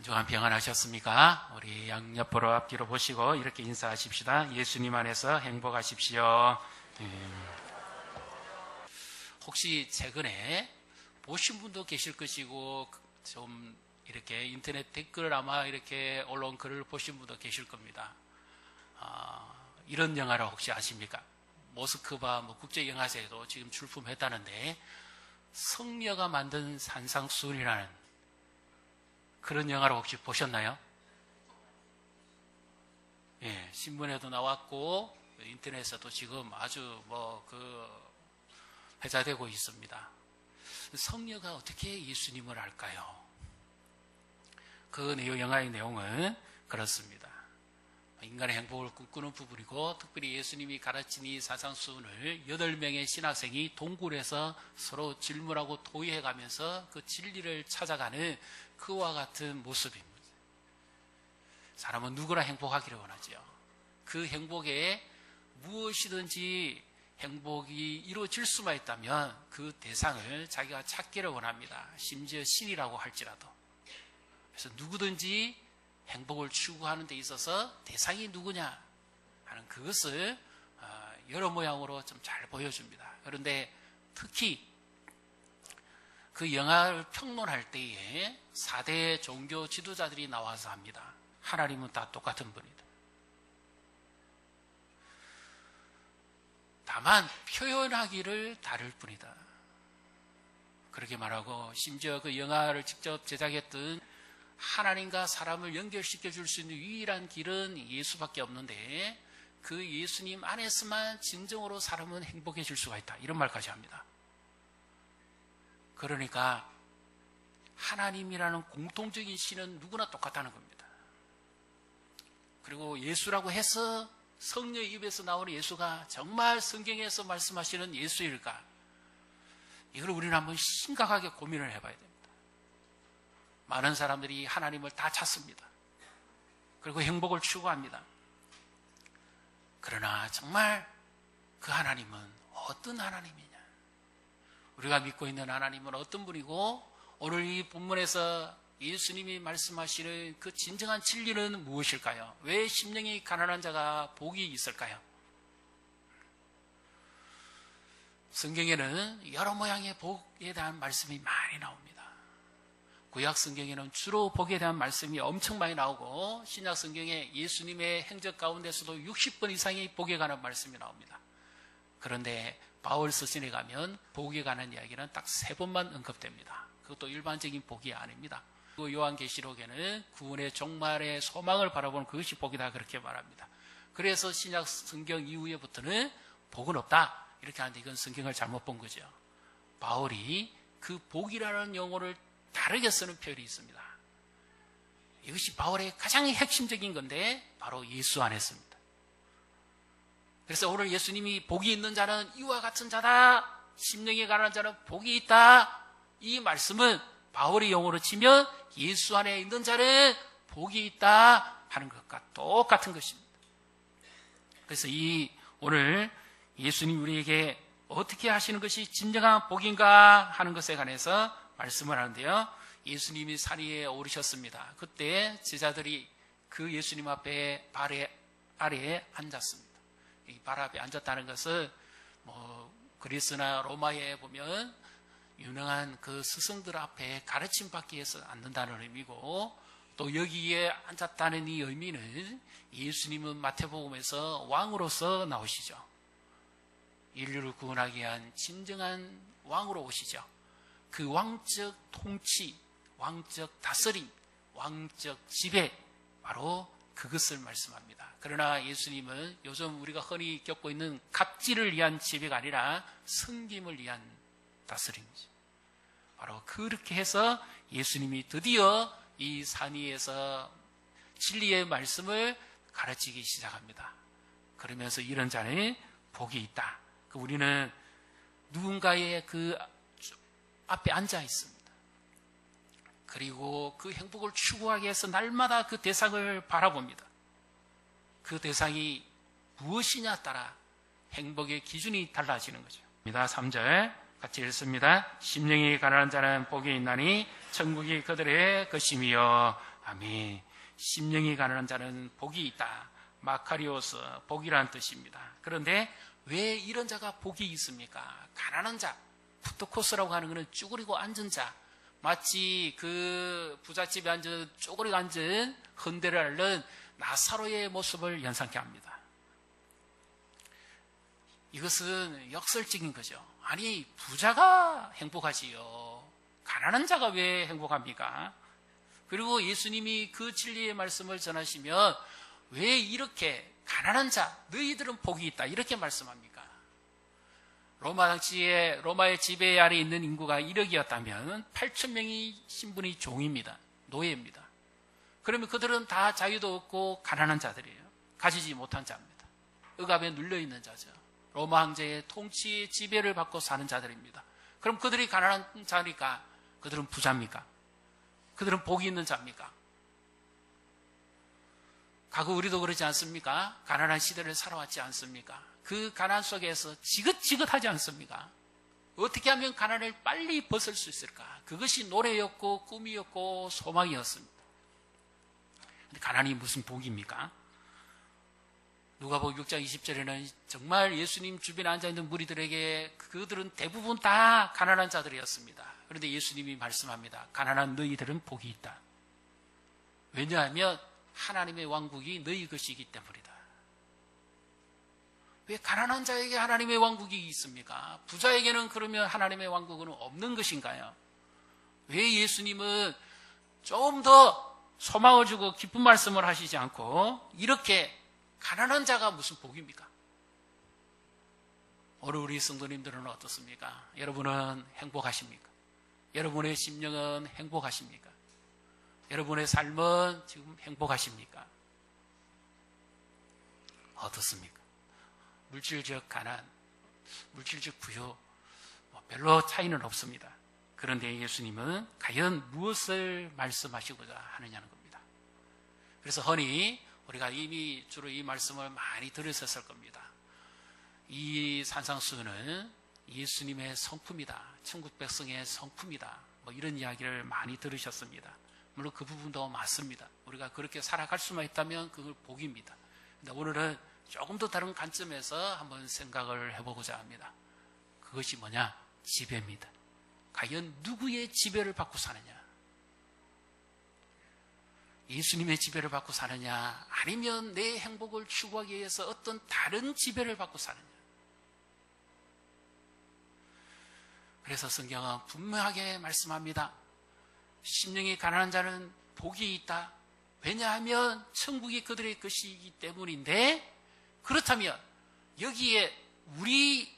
주간 평안하셨습니까? 우리 양옆으로 앞뒤로 보시고 이렇게 인사하십시다. 예수님 안에서 행복하십시오. 혹시 최근에 보신 분도 계실 것이고 좀 이렇게 인터넷 댓글 아마 이렇게 올라온 글을 보신 분도 계실 겁니다. 이런 영화를 혹시 아십니까? 모스크바 국제영화제에도 지금 출품했다는데 성녀가 만든 산상수훈이라는 그런 영화를 혹시 보셨나요? 예, 신문에도 나왔고 인터넷에도 지금 아주 회자되고 있습니다. 성녀가 어떻게 예수님을 알까요? 그 영화의 내용은 그렇습니다. 인간의 행복을 꿈꾸는 부분이고 특별히 예수님이 가르친 이 산상수훈을 8명의 신학생이 동굴에서 서로 질문하고 토의해가면서 그 진리를 찾아가는 그와 같은 모습입니다. 사람은 누구나 행복하기를 원하죠. 그 행복에 무엇이든지 행복이 이루어질 수만 있다면 그 대상을 자기가 찾기를 원합니다. 심지어 신이라고 할지라도. 그래서 누구든지 행복을 추구하는 데 있어서 대상이 누구냐 하는 그것을 여러 모양으로 좀 잘 보여줍니다. 그런데 특히 그 영화를 평론할 때에 4대 종교 지도자들이 나와서 합니다. 하나님은 다 똑같은 분이다. 다만 표현하기를 다를 뿐이다. 그렇게 말하고 심지어 그 영화를 직접 제작했던 하나님과 사람을 연결시켜 줄 수 있는 유일한 길은 예수밖에 없는데 그 예수님 안에서만 진정으로 사람은 행복해질 수가 있다. 이런 말까지 합니다. 그러니까 하나님이라는 공통적인 신은 누구나 똑같다는 겁니다. 그리고 예수라고 해서 성령의 입에서 나오는 예수가 정말 성경에서 말씀하시는 예수일까? 이걸 우리는 한번 심각하게 고민을 해봐야 됩니다. 많은 사람들이 하나님을 다 찾습니다. 그리고 행복을 추구합니다. 그러나 정말 그 하나님은 어떤 하나님이냐? 우리가 믿고 있는 하나님은 어떤 분이고 오늘 이 본문에서 예수님이 말씀하시는 그 진정한 진리는 무엇일까요? 왜 심령이 가난한 자가 복이 있을까요? 성경에는 여러 모양의 복에 대한 말씀이 많이 나옵니다. 구약 성경에는 주로 복에 대한 말씀이 엄청 많이 나오고 신약 성경에 예수님의 행적 가운데서도 60번 이상의 복에 관한 말씀이 나옵니다. 그런데 바울 서신에 가면 복에 관한 이야기는 딱 3번만 언급됩니다. 그것도 일반적인 복이 아닙니다. 그 요한계시록에는 구원의 종말의 소망을 바라보는 그것이 복이다 그렇게 말합니다. 그래서 신약 성경 이후에부터는 복은 없다 이렇게 하는데 이건 성경을 잘못 본 거죠. 바울이 그 복이라는 용어를 다르게 쓰는 표현이 있습니다. 이것이 바울의 가장 핵심적인 건데 바로 예수 안에 씁니다. 그래서 오늘 예수님이 복이 있는 자는 이와 같은 자다. 심령에 가난한 자는 복이 있다. 이 말씀은 바울의 용어로 치면 예수 안에 있는 자는 복이 있다 하는 것과 똑같은 것입니다. 그래서 오늘 예수님 우리에게 어떻게 하시는 것이 진정한 복인가 하는 것에 관해서 말씀을 하는데요. 예수님이 산 위에 오르셨습니다. 그때 제자들이 그 예수님 앞에 발 아래에 앉았습니다. 이 발 앞에 앉았다는 것은 그리스나 로마에 보면 유능한 그 스승들 앞에 가르침 받기 위해서 앉는다는 의미고 또 여기에 앉았다는 이 의미는 예수님은 마태복음에서 왕으로서 나오시죠. 인류를 구원하기 위한 진정한 왕으로 오시죠. 그 왕적 통치, 왕적 다스림, 왕적 지배 바로 그것을 말씀합니다. 그러나 예수님은 요즘 우리가 흔히 겪고 있는 갑질을 위한 지배가 아니라 섬김을 위한 다스림이죠. 바로 그렇게 해서 예수님이 드디어 이 산 위에서 진리의 말씀을 가르치기 시작합니다. 그러면서 이런 자는 복이 있다. 우리는 누군가의 그 앞에 앉아 있습니다. 그리고 그 행복을 추구하기 위해서 날마다 그 대상을 바라봅니다. 그 대상이 무엇이냐 따라 행복의 기준이 달라지는 거죠. 3절 같이 읽습니다. 심령이 가난한 자는 복이 있나니 천국이 그들의 것이며 아멘. 심령이 가난한 자는 복이 있다. 마카리오스, 복이라는 뜻입니다. 그런데 왜 이런 자가 복이 있습니까? 가난한 자, 푸토코스라고 하는 것은 쭈그리고 앉은 자, 마치 그 부잣집에 앉은 쪼그리고 앉은 헌대를 앓는 나사로의 모습을 연상케 합니다. 이것은 역설적인 거죠. 아니, 부자가 행복하지요. 가난한 자가 왜 행복합니까? 그리고 예수님이 그 진리의 말씀을 전하시면 왜 이렇게 가난한 자, 너희들은 복이 있다 이렇게 말씀합니까? 로마의 지배 아래 있는 인구가 1억이었다면 8천 명이 신분이 종입니다. 노예입니다. 그러면 그들은 다 자유도 없고 가난한 자들이에요. 가지지 못한 자입니다. 억압에 눌려있는 자죠. 로마 황제의 통치의 지배를 받고 사는 자들입니다. 그럼 그들이 가난한 자니까 그들은 부자입니까? 그들은 복이 있는 자입니까? 과거 우리도 그러지 않습니까? 가난한 시대를 살아왔지 않습니까? 그 가난 속에서 지긋지긋하지 않습니까? 어떻게 하면 가난을 빨리 벗을 수 있을까? 그것이 노래였고 꿈이었고 소망이었습니다. 근데 가난이 무슨 복입니까? 누가복음 6장 20절에는 정말 예수님 주변에 앉아있는 무리들에게 그들은 대부분 다 가난한 자들이었습니다. 그런데 예수님이 말씀합니다. 가난한 너희들은 복이 있다. 왜냐하면 하나님의 왕국이 너희 것이기 때문이다. 왜 가난한 자에게 하나님의 왕국이 있습니까? 부자에게는 그러면 하나님의 왕국은 없는 것인가요? 왜 예수님은 좀 더 소망을 주고 기쁜 말씀을 하시지 않고 이렇게 가난한 자가 무슨 복입니까? 오늘 우리 성도님들은 어떻습니까? 여러분은 행복하십니까? 여러분의 심령은 행복하십니까? 여러분의 삶은 지금 행복하십니까? 어떻습니까? 물질적 가난, 물질적 부요 별로 차이는 없습니다. 그런데 예수님은 과연 무엇을 말씀하시고자 하느냐는 겁니다. 그래서 흔히 우리가 이미 주로 이 말씀을 많이 들으셨을 겁니다. 이 산상수는 예수님의 성품이다. 천국 백성의 성품이다. 이런 이야기를 많이 들으셨습니다. 물론 그 부분도 맞습니다. 우리가 그렇게 살아갈 수만 있다면 그걸 복입니다. 근데 오늘은 조금 더 다른 관점에서 한번 생각을 해보고자 합니다. 그것이 뭐냐? 지배입니다. 과연 누구의 지배를 받고 사느냐? 예수님의 지배를 받고 사느냐? 아니면 내 행복을 추구하기 위해서 어떤 다른 지배를 받고 사느냐? 그래서 성경은 분명하게 말씀합니다. 심령이 가난한 자는 복이 있다. 왜냐하면 천국이 그들의 것이기 때문인데, 그렇다면 여기에 우리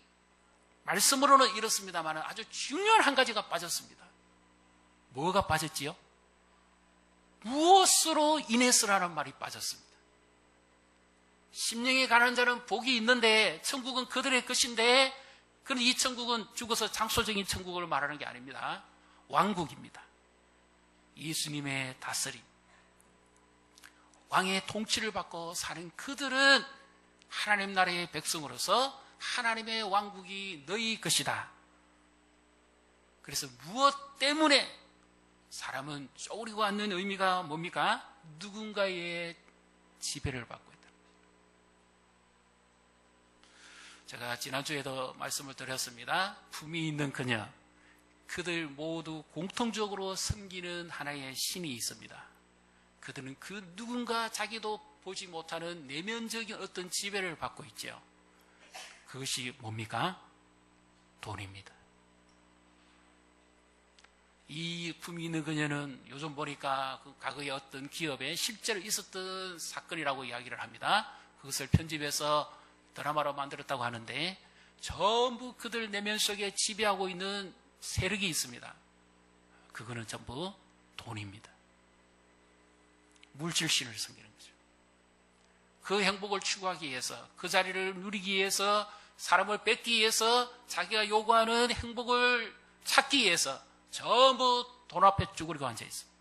말씀으로는 이렇습니다만 아주 중요한 한 가지가 빠졌습니다. 뭐가 빠졌지요? 무엇으로 인해서라는 말이 빠졌습니다. 심령이 가난한 자는 복이 있는데 천국은 그들의 것인데, 그런데 이 천국은 죽어서 장소적인 천국을 말하는 게 아닙니다. 왕국입니다. 예수님의 다스림, 왕의 통치를 받고 사는 그들은 하나님 나라의 백성으로서 하나님의 왕국이 너희 것이다. 그래서 무엇 때문에 사람은 쪼그리고 앉는 의미가 뭡니까? 누군가의 지배를 받고 있다. 제가 지난주에도 말씀을 드렸습니다. 품이 있는 그녀, 그들 모두 공통적으로 섬기는 하나의 신이 있습니다. 그들은 그 누군가 자기도 보지 못하는 내면적인 어떤 지배를 받고 있죠. 그것이 뭡니까? 돈입니다. 이 품이 있는 그녀는 요즘 보니까 그 과거의 어떤 기업에 실제로 있었던 사건이라고 이야기를 합니다. 그것을 편집해서 드라마로 만들었다고 하는데 전부 그들 내면 속에 지배하고 있는 세력이 있습니다. 그거는 전부 돈입니다. 물질신을 섬기는 거죠. 그 행복을 추구하기 위해서, 그 자리를 누리기 위해서, 사람을 뺏기 위해서, 자기가 요구하는 행복을 찾기 위해서 전부 돈 앞에 쭈그리고 앉아 있습니다.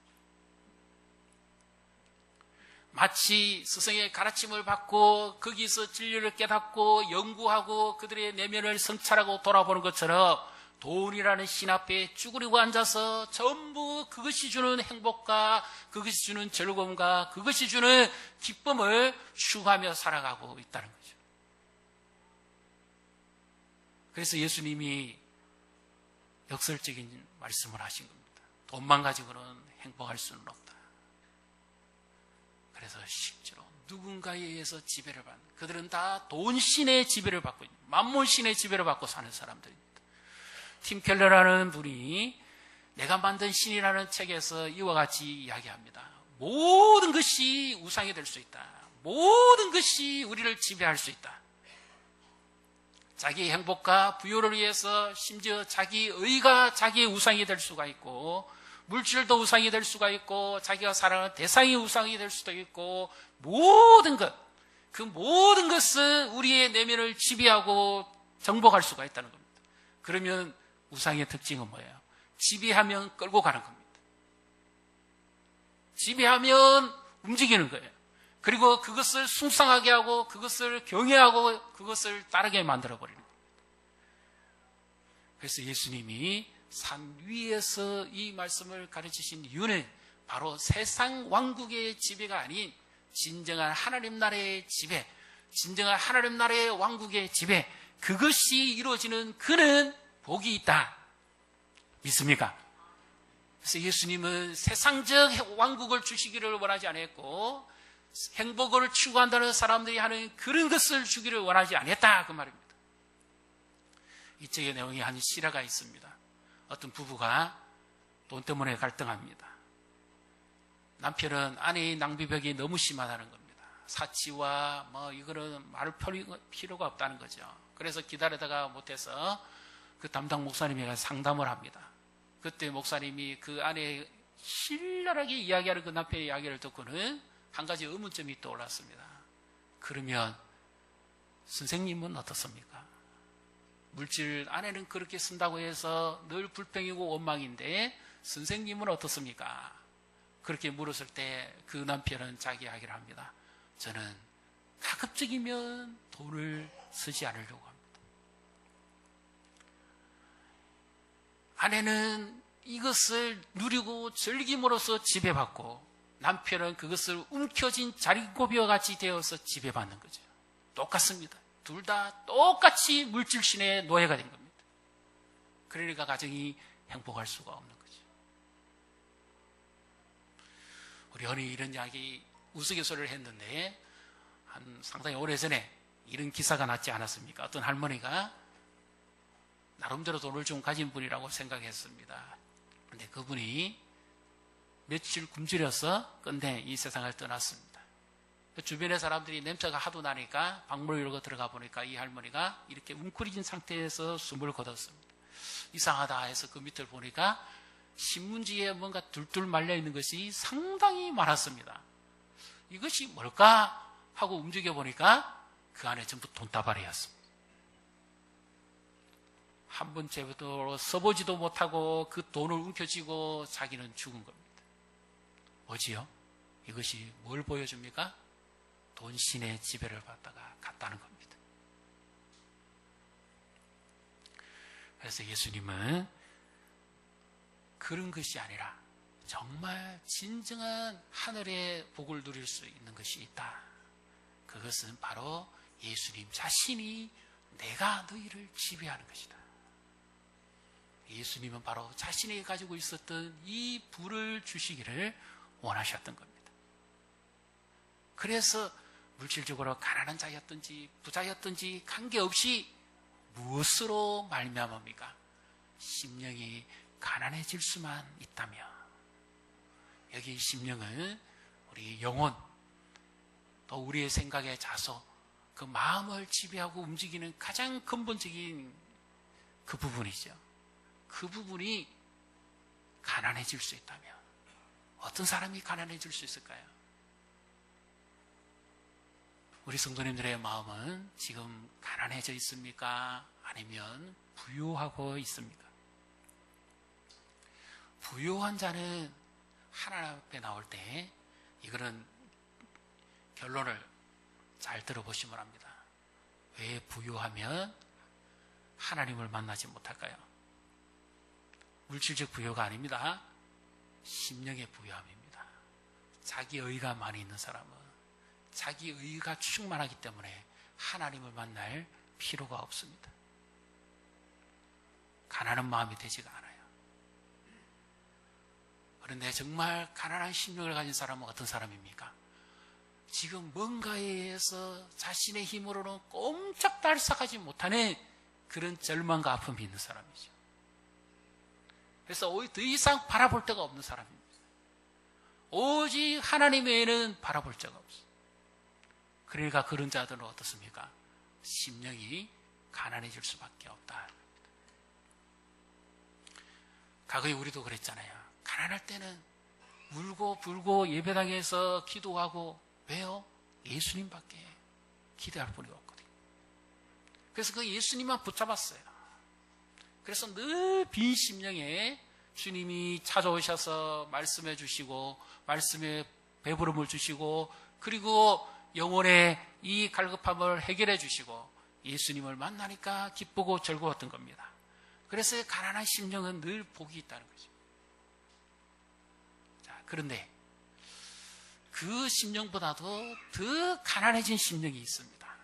마치 스승의 가르침을 받고 거기서 진리를 깨닫고 연구하고 그들의 내면을 성찰하고 돌아보는 것처럼 돈이라는 신 앞에 쭈그리고 앉아서 전부 그것이 주는 행복과 그것이 주는 즐거움과 그것이 주는 기쁨을 추구하며 살아가고 있다는 거죠. 그래서 예수님이 역설적인 말씀을 하신 겁니다. 돈만 가지고는 행복할 수는 없다. 그래서 실제로 누군가에 의해서 지배를 받는, 그들은 다 돈신의 지배를 받고 있는, 만몬신의 지배를 받고 사는 사람들입니다. 팀 켈러라는 분이 내가 만든 신이라는 책에서 이와 같이 이야기합니다. 모든 것이 우상이 될 수 있다. 모든 것이 우리를 지배할 수 있다. 자기의 행복과 부요를 위해서 심지어 자기 의가 자기의 우상이 될 수가 있고, 물질도 우상이 될 수가 있고, 자기가 사랑하는 대상이 우상이 될 수도 있고, 모든 것, 그 모든 것은 우리의 내면을 지배하고 정복할 수가 있다는 겁니다. 그러면 우상의 특징은 뭐예요? 지배하면 끌고 가는 겁니다. 지배하면 움직이는 거예요. 그리고 그것을 숭상하게 하고 그것을 경외하고 그것을 따르게 만들어버리는 겁니다. 그래서 예수님이 산 위에서 이 말씀을 가르치신 이유는 바로 세상 왕국의 지배가 아닌 진정한 하나님 나라의 지배, 진정한 하나님 나라의 왕국의 지배, 그것이 이루어지는 그는 복이 있다. 믿습니까? 그래서 예수님은 세상적 왕국을 주시기를 원하지 않았고 행복을 추구한다는 사람들이 하는 그런 것을 주기를 원하지 않았다, 그 말입니다. 이 책의 내용에 한 실화가 있습니다. 어떤 부부가 돈 때문에 갈등합니다. 남편은 아내의 낭비벽이 너무 심하다는 겁니다. 사치와 이거는 말을 필요가 없다는 거죠. 그래서 기다리다가 못해서 그 담당 목사님에게 상담을 합니다. 그때 목사님이 그 아내의 신랄하게 이야기하는 그 남편의 이야기를 듣고는 한 가지 의문점이 떠올랐습니다. 그러면 선생님은 어떻습니까? 물질 아내는 그렇게 쓴다고 해서 늘 불평이고 원망인데 선생님은 어떻습니까? 그렇게 물었을 때 그 남편은 자기 이야기를 합니다. 저는 가급적이면 돈을 쓰지 않으려고 합니다. 아내는 이것을 누리고 즐김으로써 지배받고 남편은 그것을 움켜쥔 자리고비와 같이 되어서 지배받는 거죠. 똑같습니다. 둘 다 똑같이 물질신의 노예가 된 겁니다. 그러니까 가정이 행복할 수가 없는 거죠. 우리 언니 이런 이야기 우스갯소리를 했는데 한 상당히 오래전에 이런 기사가 났지 않았습니까? 어떤 할머니가 나름대로 돈을 좀 가진 분이라고 생각했습니다. 그런데 그분이 며칠 굶주려서 끝내 이 세상을 떠났습니다. 주변의 사람들이 냄새가 하도 나니까 방문을 열고 들어가 보니까 이 할머니가 이렇게 웅크리진 상태에서 숨을 거뒀습니다. 이상하다 해서 그 밑을 보니까 신문지에 뭔가 둘둘 말려 있는 것이 상당히 많았습니다. 이것이 뭘까 하고 움직여 보니까 그 안에 전부 돈다발이었습니다. 한 번 제대로 써보지도 못하고 그 돈을 움켜쥐고 자기는 죽은 겁니다. 뭐지요? 이것이 뭘 보여줍니까? 돈신의 지배를 받다가 갔다는 겁니다. 그래서 예수님은 그런 것이 아니라 정말 진정한 하늘의 복을 누릴 수 있는 것이 있다. 그것은 바로 예수님 자신이 내가 너희를 지배하는 것이다. 예수님은 바로 자신이 가지고 있었던 이 부를 주시기를 원하셨던 겁니다. 그래서 물질적으로 가난한 자였든지 부자였든지 관계없이 무엇으로 말미암습니까? 심령이 가난해질 수만 있다면, 여기 심령은 우리 영혼 또 우리의 생각의 자소, 그 마음을 지배하고 움직이는 가장 근본적인 그 부분이죠. 그 부분이 가난해질 수 있다면 어떤 사람이 가난해질 수 있을까요? 우리 성도님들의 마음은 지금 가난해져 있습니까? 아니면 부유하고 있습니까? 부유한 자는 하나님 앞에 나올 때 이거는 결론을 잘 들어보시면 합니다. 왜 부유하면 하나님을 만나지 못할까요? 물질적 부여가 아닙니다. 심령의 부여함입니다. 자기 의가 많이 있는 사람은 자기 의가 충만하기 때문에 하나님을 만날 필요가 없습니다. 가난한 마음이 되지가 않아요. 그런데 정말 가난한 심령을 가진 사람은 어떤 사람입니까? 지금 뭔가에 의해서 자신의 힘으로는 꼼짝달싹하지 못하는 그런 절망과 아픔이 있는 사람이죠. 그래서 더 이상 바라볼 데가 없는 사람입니다. 오직 하나님 외에는 바라볼 데가 없어요. 그러니까 그런 자들은 어떻습니까? 심령이 가난해질 수밖에 없다. 과거에 우리도 그랬잖아요. 가난할 때는 울고 불고 예배당에서 기도하고, 왜요? 예수님밖에 기대할 분이 없거든요. 그래서 그 예수님만 붙잡았어요. 그래서 늘 빈 심령에 주님이 찾아오셔서 말씀해 주시고, 말씀에 배부름을 주시고, 그리고 영혼의 이 갈급함을 해결해 주시고, 예수님을 만나니까 기쁘고 즐거웠던 겁니다. 그래서 가난한 심령은 늘 복이 있다는 거죠. 자, 그런데 그 심령보다도 더 가난해진 심령이 있습니다.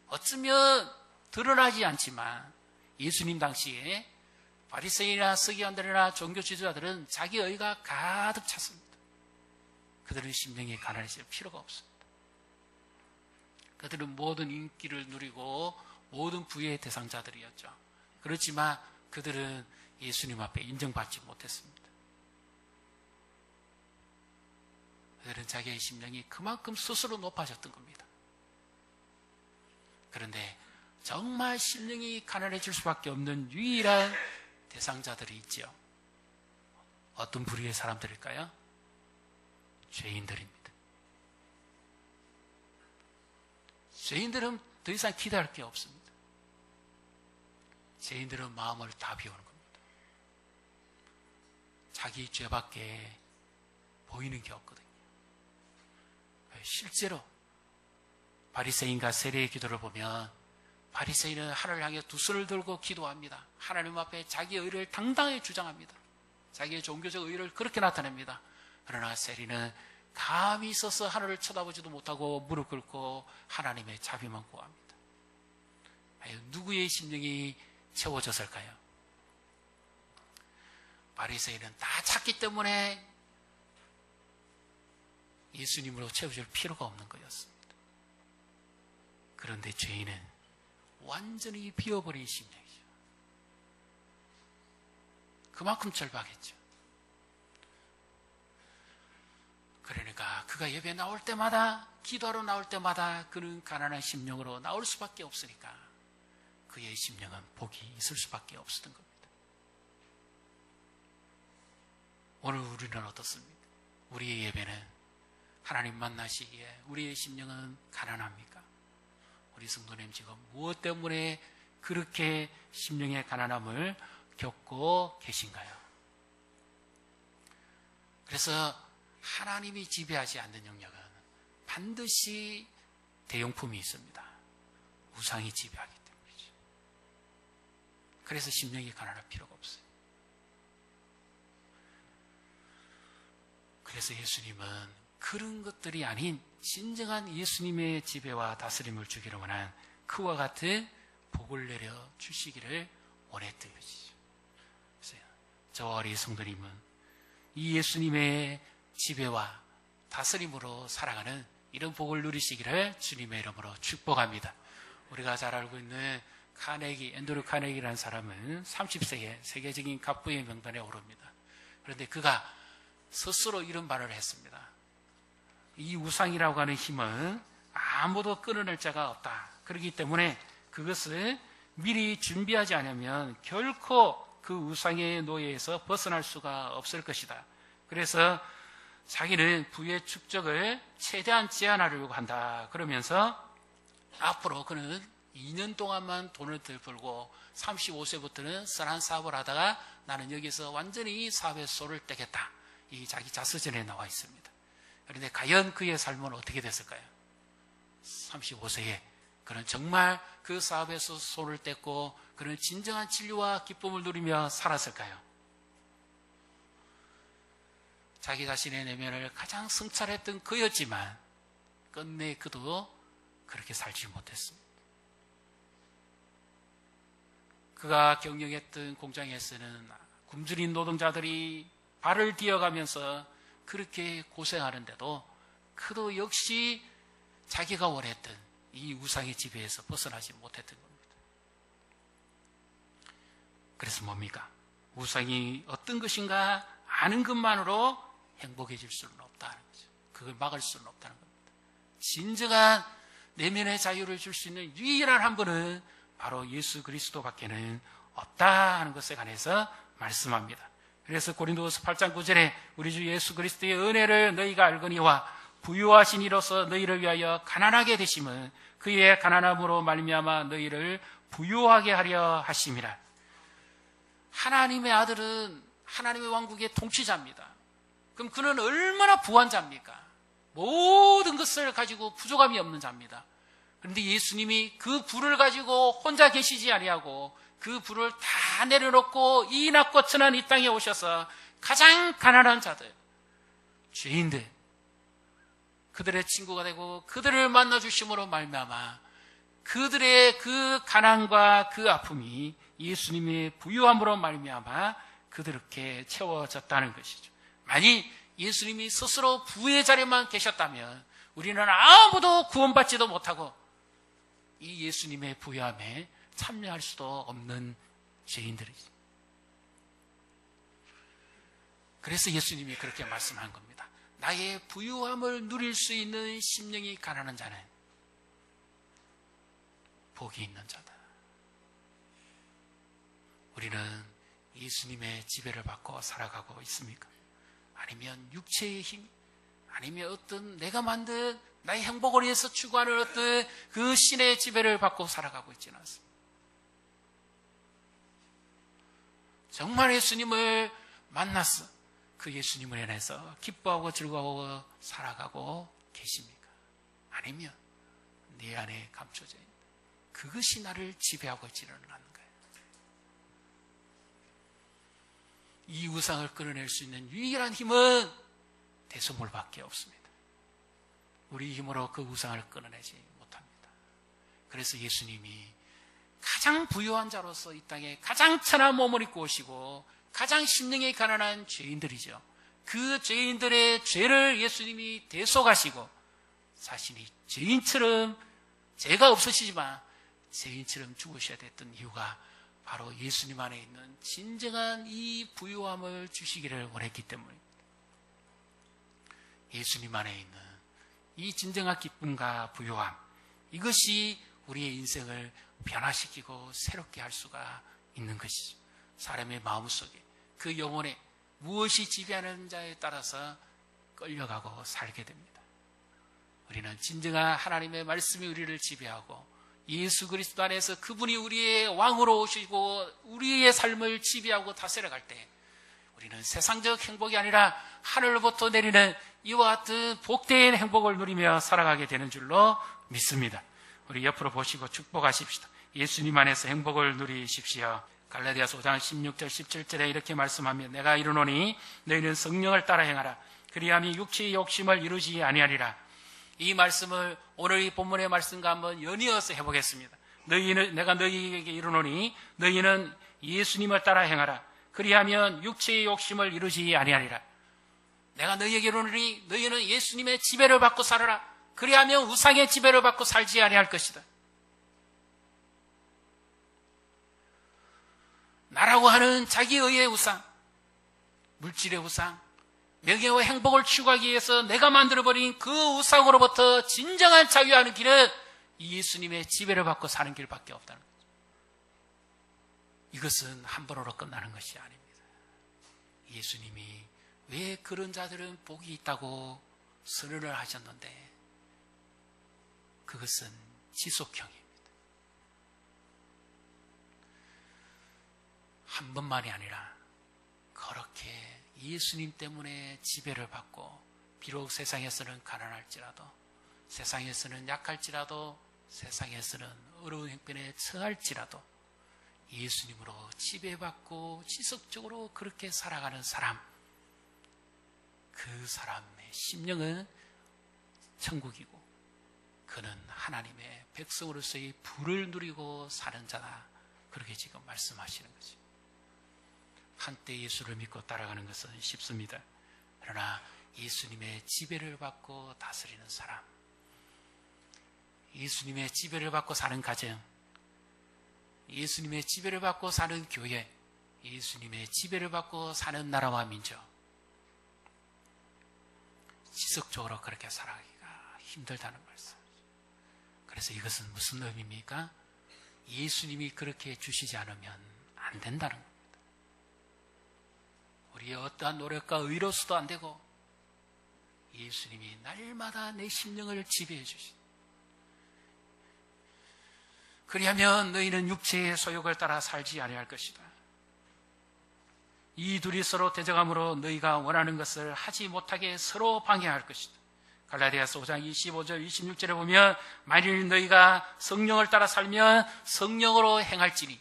어쩌면 드러나지 않지만 예수님 당시에 바리새인이나 서기관들이나 종교 지도자들은 자기 의가 가득 찼습니다. 그들은 심령이 가난해질 필요가 없습니다. 그들은 모든 인기를 누리고 모든 부의 대상자들이었죠. 그렇지만 그들은 예수님 앞에 인정받지 못했습니다. 그들은 자기의 심령이 그만큼 스스로 높아졌던 겁니다. 그런데 정말 심령이 가난해질 수밖에 없는 유일한 대상자들이 있지요. 어떤 부류의 사람들일까요? 죄인들입니다. 죄인들은 더 이상 기대할 게 없습니다. 죄인들은 마음을 다 비우는 겁니다. 자기 죄밖에 보이는 게 없거든요. 실제로 바리새인과 세리의 기도를 보면 바리새인은 하늘을 향해 두 손을 들고 기도합니다. 하나님 앞에 자기 의를 당당히 주장합니다. 자기의 종교적 의를 그렇게 나타냅니다. 그러나 세리는 감히 서서 하늘을 쳐다보지도 못하고 무릎 꿇고 하나님의 자비만 구합니다. 누구의 심령이 채워졌을까요? 바리새인은 다 찾기 때문에 예수님으로 채워줄 필요가 없는 거였습니다. 그런데 죄인은 완전히 비어버린 심령이죠. 그만큼 절박했죠. 그러니까 그가 예배에 나올 때마다, 기도하러 나올 때마다 그는 가난한 심령으로 나올 수밖에 없으니까 그의 심령은 복이 있을 수밖에 없었던 겁니다. 오늘 우리는 어떻습니까? 우리의 예배는 하나님 만나시기에 우리의 심령은 가난합니까? 우리 성도님 지금 무엇 때문에 그렇게 심령의 가난함을 겪고 계신가요? 그래서 하나님이 지배하지 않는 영역은 반드시 대용품이 있습니다. 우상이 지배하기 때문이죠. 그래서 심령이 가난할 필요가 없어요. 그래서 예수님은 그런 것들이 아닌 진정한 예수님의 지배와 다스림을 주기를 원한 그와 같은 복을 내려 주시기를 원했던 것이죠. 그래서 저와 우리 성도님은 이 예수님의 지배와 다스림으로 살아가는 이런 복을 누리시기를 주님의 이름으로 축복합니다. 우리가 잘 알고 있는 앤드류 카네기라는 사람은 30세에 세계적인 갑부의 명단에 오릅니다. 그런데 그가 스스로 이런 말을 했습니다. 이 우상이라고 하는 힘은 아무도 끊어낼 자가 없다. 그렇기 때문에 그것을 미리 준비하지 않으면 결코 그 우상의 노예에서 벗어날 수가 없을 것이다. 그래서 자기는 부의 축적을 최대한 제한하려고 한다. 그러면서 앞으로 그는 2년 동안만 돈을 덜 벌고 35세부터는 선한 사업을 하다가 나는 여기서 완전히 사업의 소를 떼겠다. 이 자기 자서전에 나와 있습니다. 그런데 과연 그의 삶은 어떻게 됐을까요? 35세에 그는 정말 그 사업에서 손을 뗐고 그는 진정한 진리와 기쁨을 누리며 살았을까요? 자기 자신의 내면을 가장 성찰했던 그였지만 끝내 그도 그렇게 살지 못했습니다. 그가 경영했던 공장에서는 굶주린 노동자들이 발을 디어가면서 그렇게 고생하는데도 그도 역시 자기가 원했던 이 우상의 지배에서 벗어나지 못했던 겁니다. 그래서 뭡니까? 우상이 어떤 것인가 아는 것만으로 행복해질 수는 없다는 거죠. 그걸 막을 수는 없다는 겁니다. 진정한 내면의 자유를 줄 수 있는 유일한 한 분은 바로 예수 그리스도밖에는 없다 하는 것에 관해서 말씀합니다. 그래서 고린도후서 8장 9절에 우리 주 예수 그리스도의 은혜를 너희가 알거니와 부유하신 이로서 너희를 위하여 가난하게 되심은 그의 가난함으로 말미암아 너희를 부유하게 하려 하심이라. 하나님의 아들은 하나님의 왕국의 통치자입니다. 그럼 그는 얼마나 부한 자입니까? 모든 것을 가지고 부족함이 없는 자입니다. 그런데 예수님이 그 부를 가지고 혼자 계시지 아니하고 그 부를 다 내려놓고 이 낮고 천한 이 땅에 오셔서 가장 가난한 자들, 죄인들, 그들의 친구가 되고 그들을 만나주심으로 말미암아 그들의 그 가난과 그 아픔이 예수님의 부유함으로 말미암아 그들에게 채워졌다는 것이죠. 만약 예수님이 스스로 부의 자리에만 계셨다면 우리는 아무도 구원받지도 못하고 이 예수님의 부유함에 참여할 수도 없는 죄인들이죠. 그래서 예수님이 그렇게 말씀한 겁니다. 나의 부유함을 누릴 수 있는 심령이 가난한 자는 복이 있는 자다. 우리는 예수님의 지배를 받고 살아가고 있습니까? 아니면 육체의 힘, 아니면 어떤 내가 만든 나의 행복을 위해서 추구하는 어떤 그 신의 지배를 받고 살아가고 있지는 않습니다. 정말 예수님을 만났어. 그 예수님을 인해서 기뻐하고 즐거워 살아가고 계십니까? 아니면 내 안에 감춰져 있는 그것이 나를 지배하고 있지는 않는 거예요. 이 우상을 끊어낼 수 있는 유일한 힘은 대소물밖에 없습니다. 우리 힘으로 그 우상을 끊어내지 못합니다. 그래서 예수님이 가장 부유한 자로서 이 땅에 가장 천한 몸을 입고 오시고 가장 심령이 가난한 죄인들이죠. 그 죄인들의 죄를 예수님이 대속하시고 자신이 죄인처럼 죄가 없으시지만 죄인처럼 죽으셔야 됐던 이유가 바로 예수님 안에 있는 진정한 이 부유함을 주시기를 원했기 때문입니다. 예수님 안에 있는 이 진정한 기쁨과 부유함, 이것이 우리의 인생을 변화시키고 새롭게 할 수가 있는 것이죠. 사람의 마음속에 그 영혼에 무엇이 지배하는 자에 따라서 끌려가고 살게 됩니다. 우리는 진정한 하나님의 말씀이 우리를 지배하고 예수 그리스도 안에서 그분이 우리의 왕으로 오시고 우리의 삶을 지배하고 다스려갈 때 우리는 세상적 행복이 아니라 하늘로부터 내리는 이와 같은 복된 행복을 누리며 살아가게 되는 줄로 믿습니다. 우리 옆으로 보시고 축복하십시다. 예수님 안에서 행복을 누리십시오. 갈라디아서 5장 16절 17절에 이렇게 말씀하며 내가 이르노니 너희는 성령을 따라 행하라. 그리하면 육체의 욕심을 이루지 아니하리라. 이 말씀을 오늘 이 본문의 말씀과 한번 연이어서 해보겠습니다. 내가 너희에게 이르노니 너희는 예수님을 따라 행하라. 그리하면 육체의 욕심을 이루지 아니하리라. 내가 너희에게 이르노니 너희는 예수님의 지배를 받고 살아라. 그리하면 우상의 지배를 받고 살지 아니할 것이다. 나라고 하는 자기의의 우상, 물질의 우상, 명예와 행복을 추구하기 위해서 내가 만들어버린 그 우상으로부터 진정한 자유하는 길은 예수님의 지배를 받고 사는 길밖에 없다는 거죠. 이것은 한 번으로 끝나는 것이 아닙니다. 예수님이 왜 그런 자들은 복이 있다고 선언을 하셨는데 그것은 지속형입니다. 한 번만이 아니라 그렇게 예수님 때문에 지배를 받고 비록 세상에서는 가난할지라도 세상에서는 약할지라도 세상에서는 어려운 형편에 처할지라도 예수님으로 지배받고 지속적으로 그렇게 살아가는 사람, 그 사람의 심령은 천국이고 그는 하나님의 백성으로서의 부를 누리고 사는 자다. 그렇게 지금 말씀하시는 거죠. 한때 예수를 믿고 따라가는 것은 쉽습니다. 그러나 예수님의 지배를 받고 다스리는 사람, 예수님의 지배를 받고 사는 가정, 예수님의 지배를 받고 사는 교회, 예수님의 지배를 받고 사는 나라와 민족, 지속적으로 그렇게 살아가기가 힘들다는 말씀. 그래서 이것은 무슨 의미입니까? 예수님이 그렇게 주시지 않으면 안 된다는 겁니다. 우리의 어떠한 노력과 의로서도 안 되고 예수님이 날마다 내 심령을 지배해 주신, 그리하면 너희는 육체의 소욕을 따라 살지 아니할 것이다. 이 둘이 서로 대적함으로 너희가 원하는 것을 하지 못하게 서로 방해할 것이다. 갈라디아서 5장 25절 26절에 보면 만일 너희가 성령을 따라 살면 성령으로 행할지니,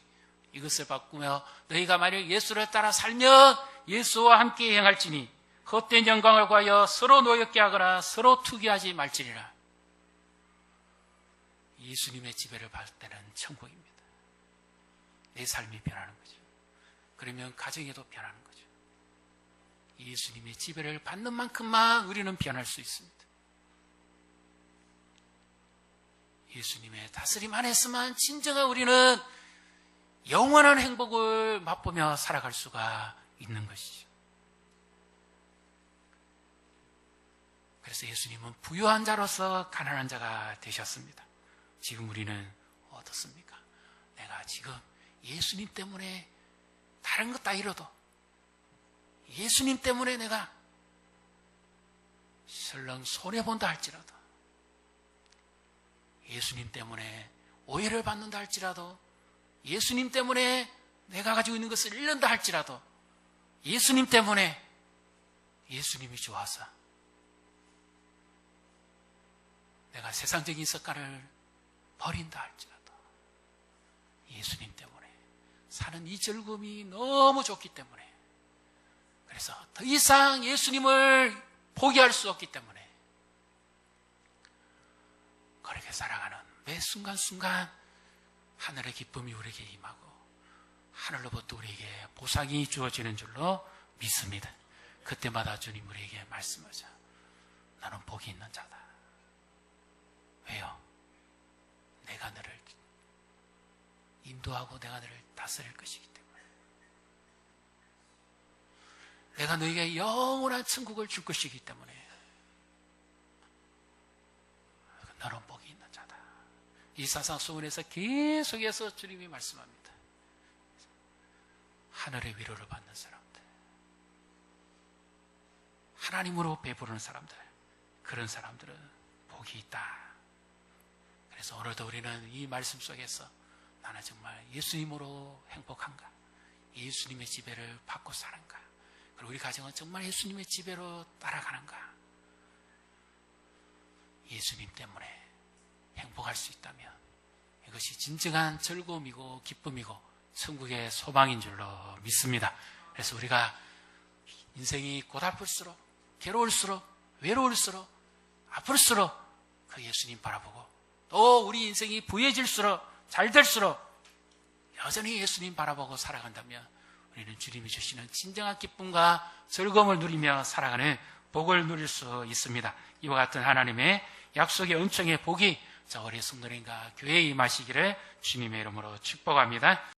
이것을 바꾸며 너희가 만일 예수를 따라 살면 예수와 함께 행할지니 헛된 영광을 구하여 서로 노엽게 하거나 서로 투기하지 말지니라. 예수님의 지배를 받을 때는 천국입니다. 내 삶이 변하는 거죠. 그러면 가정에도 변하는 거죠. 예수님의 지배를 받는 만큼만 우리는 변할 수 있습니다. 예수님의 다스림 안에서만 진정한 우리는 영원한 행복을 맛보며 살아갈 수가 있는 것이죠. 그래서 예수님은 부유한 자로서 가난한 자가 되셨습니다. 지금 우리는 어떻습니까? 내가 지금 예수님 때문에 다른 것 다 잃어도 예수님 때문에 내가 설령 손해본다 할지라도, 예수님 때문에 오해를 받는다 할지라도, 예수님 때문에 내가 가지고 있는 것을 잃는다 할지라도, 예수님 때문에 예수님이 좋아서 내가 세상적인 습관을 버린다 할지라도 예수님 때문에 사는 이 즐거움이 너무 좋기 때문에, 그래서 더 이상 예수님을 포기할 수 없기 때문에 그렇게 살아가는 매 순간순간 하늘의 기쁨이 우리에게 임하고 하늘로부터 우리에게 보상이 주어지는 줄로 믿습니다. 그때마다 주님 우리에게 말씀하자. 나는 복이 있는 자다. 왜요? 내가 너를 인도하고 내가 너를 다스릴 것이기 때문에, 내가 너에게 영원한 천국을 줄 것이기 때문에 너는 복이 있는 자다. 이 사상소원에서 계속해서 주님이 말씀합니다. 하늘의 위로를 받는 사람들, 하나님으로 배부르는 사람들, 그런 사람들은 복이 있다. 그래서 오늘도 우리는 이 말씀 속에서 나는 정말 예수님으로 행복한가? 예수님의 지배를 받고 사는가? 그리고 우리 가정은 정말 예수님의 지배로 따라가는가? 예수님 때문에 행복할 수 있다면 이것이 진정한 즐거움이고 기쁨이고 천국의 소망인 줄로 믿습니다. 그래서 우리가 인생이 고달플수록, 괴로울수록, 외로울수록, 아플수록 그 예수님 바라보고, 또 우리 인생이 부해질수록, 잘 될수록 여전히 예수님 바라보고 살아간다면 우리는 주님이 주시는 진정한 기쁨과 즐거움을 누리며 살아가는 복을 누릴 수 있습니다. 이와 같은 하나님의 약속의 은총의 복이 저 우리 성도님과 교회에 임하시기를 주님의 이름으로 축복합니다.